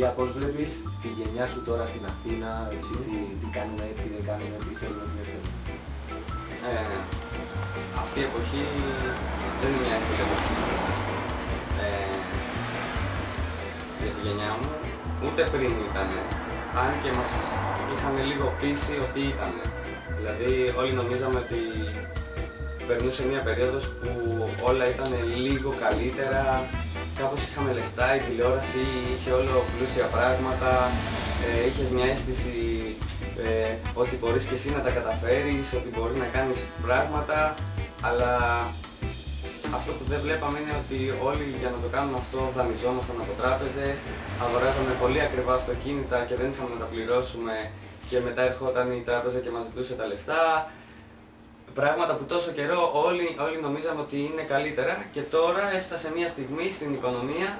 Ηλία, πώς βλέπεις τη γενιά σου τώρα στην Αθήνα, έτσι, τι κάνουμε, τι δεν κάνουμε, τι θέλουμε, τι δεν θέλουμε? Αυτή η εποχή δεν είναι μια εύκολη εποχή για τη γενιά μου, ούτε πριν ήταν, αν και μας είχαν λίγο πείσει ότι ήταν. Δηλαδή όλοι νομίζαμε ότι περνούσε μια περίοδος που όλα ήταν λίγο καλύτερα, κάπως είχαμε λεφτά, η τηλεόραση είχε όλο πλούσια πράγματα, είχες μια αίσθηση ότι μπορείς και εσύ να τα καταφέρεις, ότι μπορείς να κάνεις πράγματα, αλλά αυτό που δεν βλέπαμε είναι ότι όλοι για να το κάνουμε αυτό δανειζόμασταν από τράπεζες, αγοράζαμε πολύ ακριβά αυτοκίνητα και δεν είχαμε να τα πληρώσουμε και μετά ερχόταν η τράπεζα και μας ζητούσε τα λεφτά. Πράγματα που τόσο καιρό όλοι νομίζαμε ότι είναι καλύτερα και τώρα έφτασε μια στιγμή στην οικονομία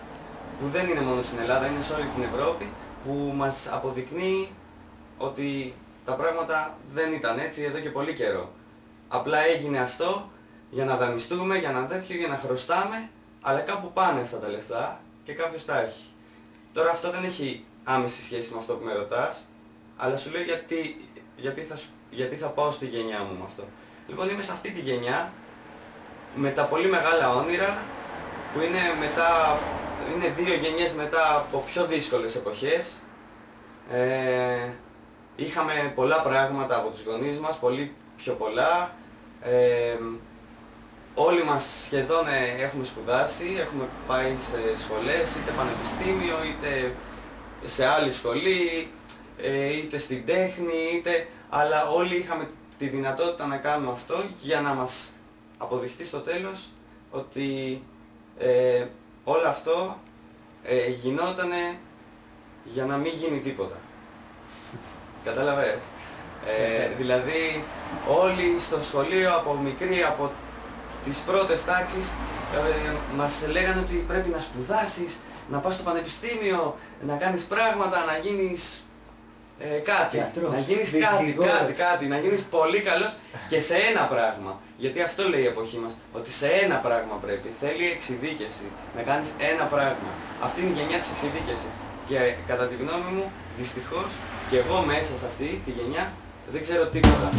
που δεν είναι μόνο στην Ελλάδα, είναι σε όλη την Ευρώπη, που μας αποδεικνύει ότι τα πράγματα δεν ήταν έτσι εδώ και πολύ καιρό. Απλά έγινε αυτό για να δανειστούμε, για να τέτοιο, για να χρωστάμε, αλλά κάπου πάνε αυτά τα λεφτά και κάποιος τα έχει. Τώρα αυτό δεν έχει άμεση σχέση με αυτό που με ρωτάς, αλλά σου λέω γιατί θα πάω στη γενιά μου με αυτό. Λοιπόν, είμαι σε αυτή τη γενιά, με τα πολύ μεγάλα όνειρα, που είναι δύο γενιές μετά από πιο δύσκολες εποχές. Είχαμε πολλά πράγματα από τους γονείς μας, πολύ πιο πολλά. Όλοι μας σχεδόν έχουμε σπουδάσει, έχουμε πάει σε σχολές, είτε πανεπιστήμιο, είτε σε άλλη σχολή, είτε στην τέχνη, αλλά όλοι είχαμε τη δυνατότητα να κάνουμε αυτό για να μας αποδειχτεί στο τέλος ότι όλο αυτό γινότανε για να μην γίνει τίποτα. Κατάλαβες? Δηλαδή όλοι στο σχολείο από μικρή, από τις πρώτες τάξεις μας λέγανε ότι πρέπει να σπουδάσεις, να πας στο πανεπιστήμιο, να κάνεις πράγματα, να γίνεις κάτι, Γιατρός, να γίνεις κάτι, να γίνεις πολύ καλός και σε ένα πράγμα. Γιατί αυτό λέει η εποχή μας, ότι σε ένα πράγμα πρέπει, θέλει εξειδίκευση, να κάνεις ένα πράγμα. Αυτή είναι η γενιά της εξειδίκευσης και κατά τη γνώμη μου, δυστυχώς, και εγώ μέσα σε αυτή τη γενιά δεν ξέρω τίποτα.